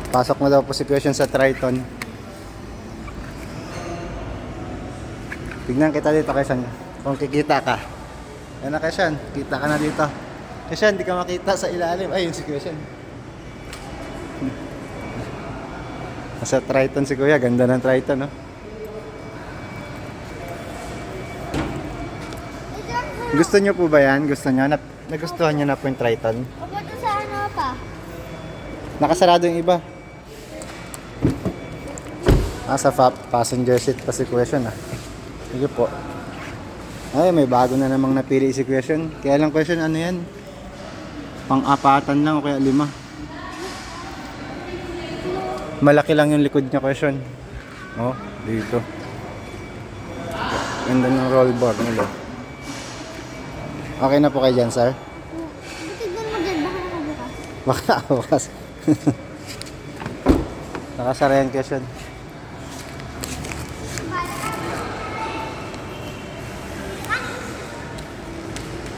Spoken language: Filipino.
Pasok na daw po si Question sa Triton. Tignan kita dito, Question. Kung kikita ka. Yan na, Question. Kita ka na dito. Question, di ka makita sa ilalim. Ayun si Question. Nasa Triton si Kuya. Ganda ng Triton, no? Gusto nyo po ba yan? Gusto nyo? Nagustuhan nyo na po yung Triton? Opo, doon sa ano pa? Nakasarado yung iba. Sa passenger seat pa si Question, ah. Sige po. Ay, may bago na namang napili si Question. Kaya lang, Question, ano yan? Pang-apatan lang o kaya 5. Malaki lang yung likod niya, Question. Oh, dito. Ganda ng roll bar nila. Okay na po kayo dyan, sir? Tignan mo dyan, baka nakabukas. Baka nakabukas. Nakasara yan, Question.